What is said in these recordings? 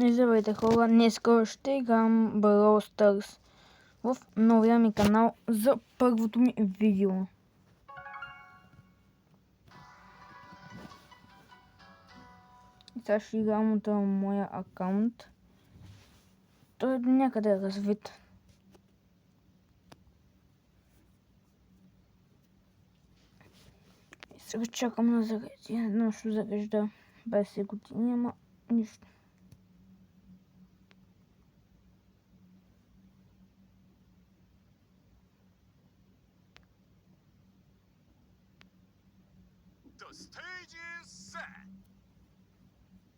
Здравейте хора, днеска ще играм Brawl Stars в новия ми канал за първото ми видео. И сега ще играм от моя акаунт. Той е до някъде развит. И сега чакам на зареди. Едно ще зарежда 20 години, ама нищо.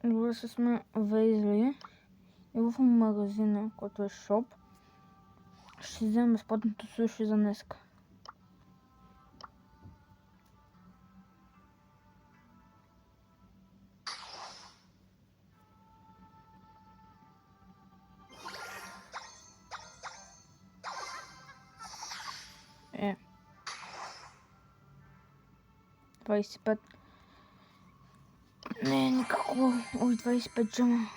Добре, се сме влезли и в магазина, който е шоп. Ще вземем безплатното суши за днеска. Е. 25. Не, никакво. Ой, 25 джама.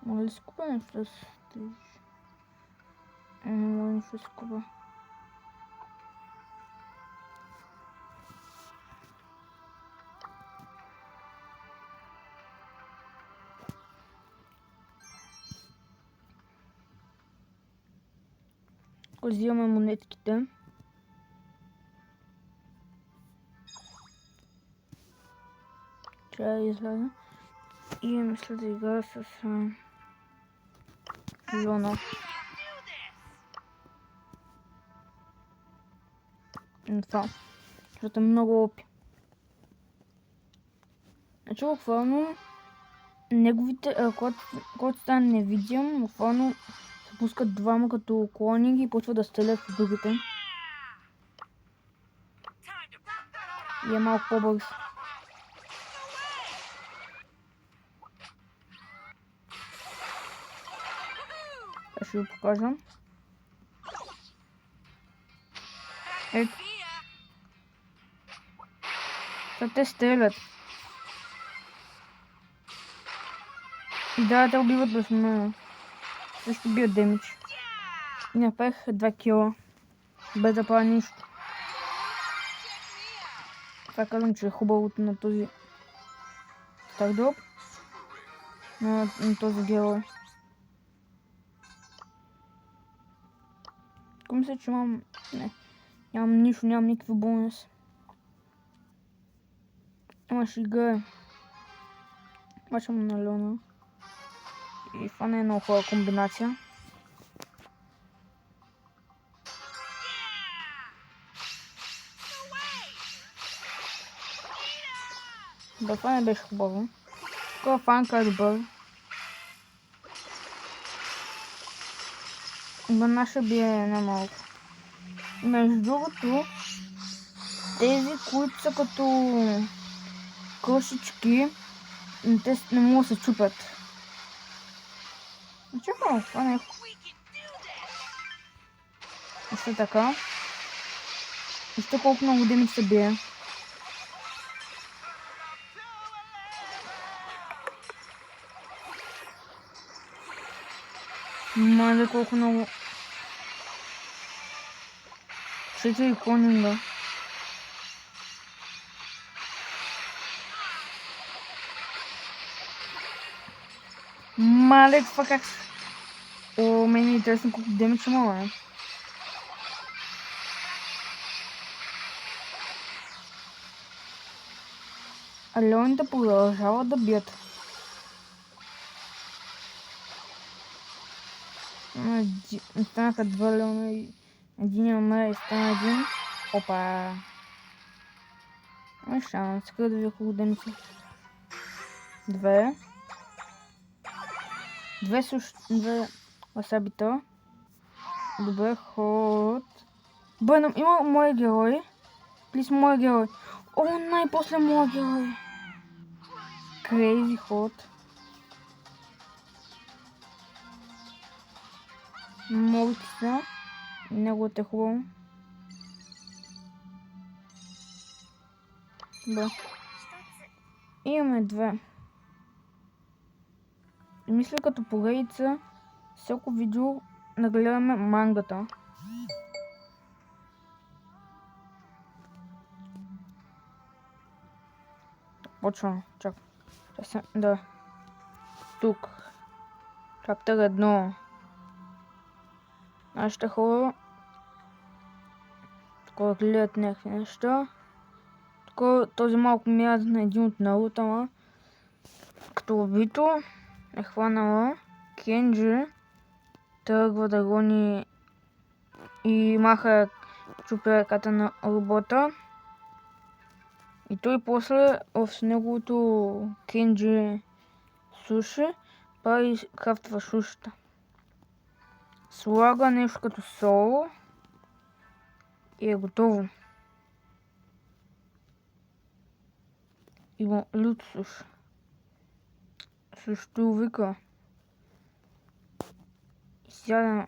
Мога ли си купа нещо с тежи? Не мога нищо си купа. Взимаме монетките. Трябва да изляза. И мисля да играя с Леона. Това. Защото е много опи. Значи буквално неговите, когато стане невидим, буквално се пускат двама като клони и почва да стрелят в другите. И е малко по-бърз. Ще ви покажа. Ето. Те стрелят. Да, те убиват без мен. Също бият демидж. И направих 2 кила. Без да правя нищо. Това казвам, че е хубавото на този стардроп. На този герой. Мисля, че имам... Не. Нямам нищо, нямам никакви бонус. Ама ще играя. Бачам на Леона. И това не е много хубава комбинация. Да, това не беше хубаво. Такова фанка е добър. Бана ще бие на малко. Между другото, тези, които са като кошички, те не могат да се чупят. Чакай, това не е. Още така. Вижте колко много демидж се бие. Мале колко много. 4 клонинга. Мале, това как... О, мен е интересно колко демидж има, бе. А леоните продължават да бият. Станаха 2 леона и един умре и стана един. Опа! Ай шанс, къде да ви колко демидж. 2 васабита. Добре, ход. Бъдем, има мой герой. Плиз мой герой. О, най-после мой герой. Крейзи ход. Мобите са. Неговото е хубаво. Б. Имаме две. И мисля като поредица всяко видео нагледаме мангата. Почвам. Чакай. Да. Тук. Чаптър 1. Нашите хора такова гледат някакви неща. Такова, този малко мязък на един от Наруто, като убито е хванала Кенджи, тръгва да гони и маха чупи ръката на робота. И той после в неговото Кенджи суши прави крафтва сушата. Слага нещо като соло и е готово. Има лют суш. Също вика. Сяда.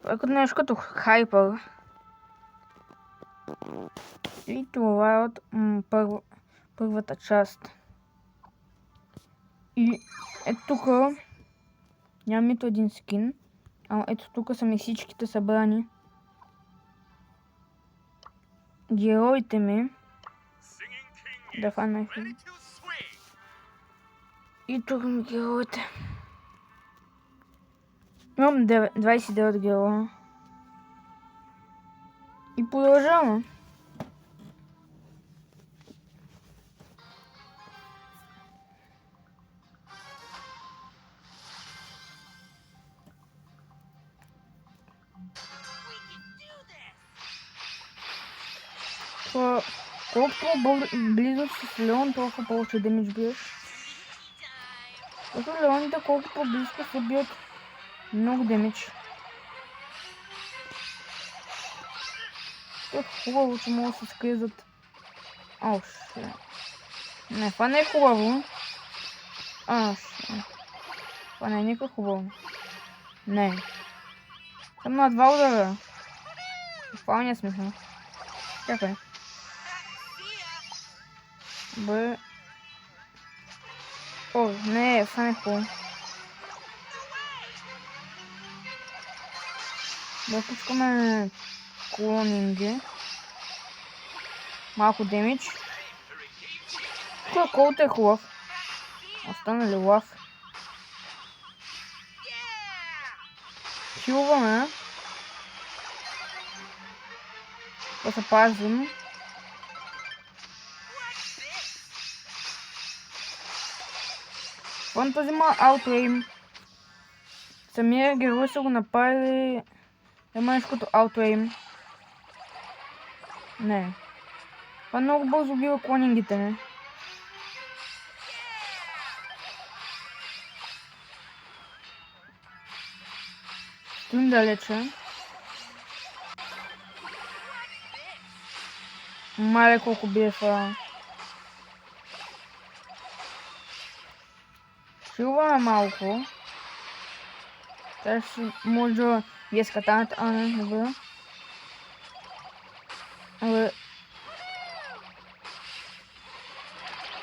Това е нещо като хайпер. И това е от първата част. И ето тук няма нито един скин. А ето тук са ми всичките събрани. Героите ми. Да фанах. И тук ми героите. Имам 29 героя. И продължаваме. Колкото близо с Леон, толкова повече демидж биеш. Защото Леоните колкото близко се бият много демидж. Е хубаво, че могат да се скризат. Ау, ще. Не, това не е хубаво. Това не е никак хубаво. Не. Съм на два удара. Това не е смисъл. Чакай. Бе. О, не, това не е хубаво. Да пускаме клонинги. Малко демидж. Колкото е хубав. Остана ли лав? Хилваме. Да се пазим. Фантази има аутрейм. Самия герой са го направили. Има нещо като аутрейм. Не. Това много бързо бива клонингите ми. Стоим далече. Мале колко бие това. Шилваме малко. Сега ще може да бие с катаната, не бъда. Абе.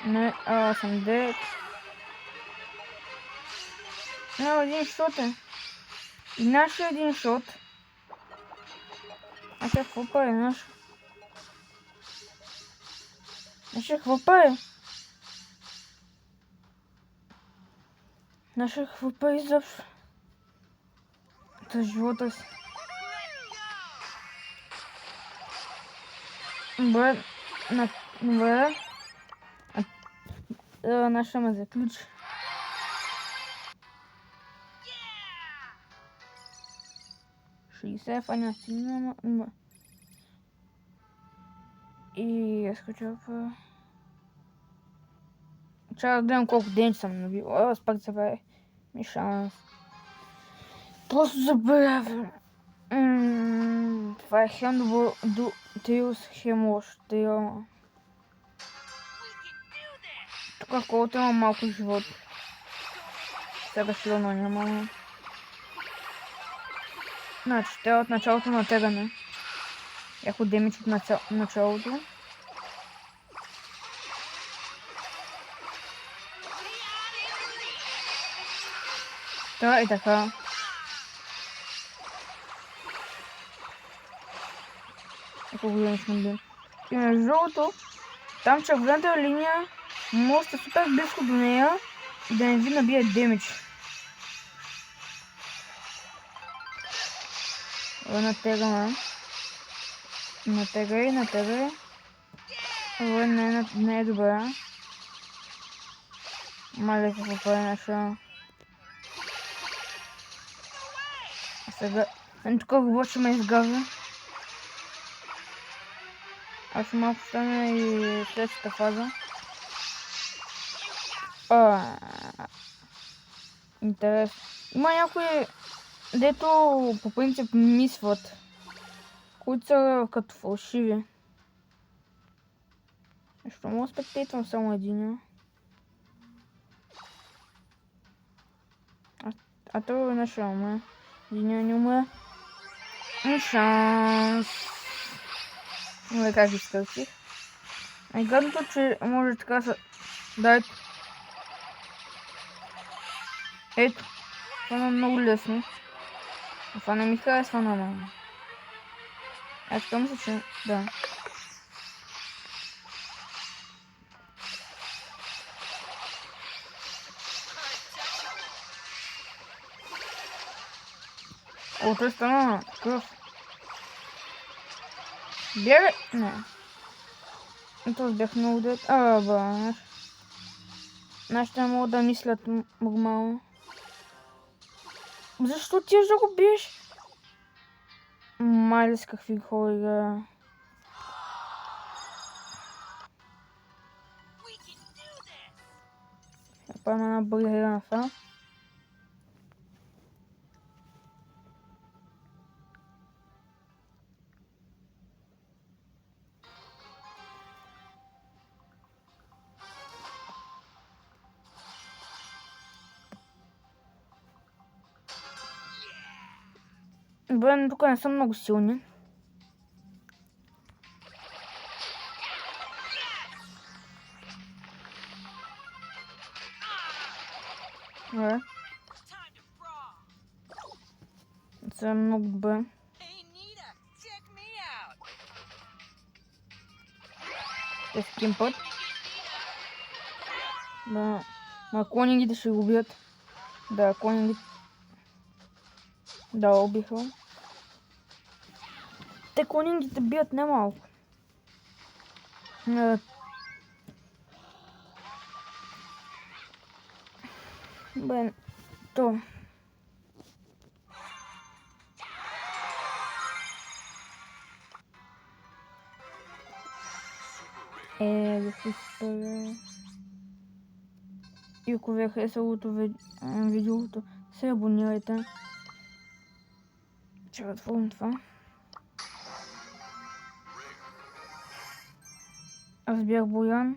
Не, съм дед. Не, един шот е. И нашия един шот. Какво прави наш? Какво прави? Какво прави изобщо? За живота си. Добре. Добре. Наша ме заключи. Фаня сильно. И я скачал по... Чакай да гледам колко ден съм набил. Аз пак забравя. Ми шанс. Просто забравя. Това е хем добро до Тейлс, хем лош Тейл. Тук колкото има малко живот. Сега силно няма. Значи, те от началото на тегане. Яко демидж от началото. Та и така. Ако гледаш на бил. И между другото, там червената линия може да е супер близко до нея и да не ви набие демидж. Натегаме. Натегай. Не е добре. Мале какво прави наша. А сега... Тук го ще ме изгаза. Аз малко стане и следващата фаза. Интересно. Има някои, дето по принцип мисват, които са като фалшиви. Защо мога да спектейтвам само един? А то не ще умре. Един не умре. Шанс. Но как изкърчих. Гадното, че може така са... Да, ето. Това е много лесно. Това не ми харесва нормално. Аз така мисля, че... Да. О, той стана кръв. Бягай! Не. Това бях много дет. Знаеш. Нашите не могат да мислят нормално. Защо ти да го биеш? Майде с какви хора играя. Правим една бърза игра на това. Добре, тук не са много силни. Добре. Това е много добре. Те скимпът. Да. Клонингите ще го убият. Да, клонингите. Да, убиха. Те клонингите бият немалко. Бе, то. И ако ви е харесало видеото, се абонирайте. Ще отворим това. Аз бях Боян.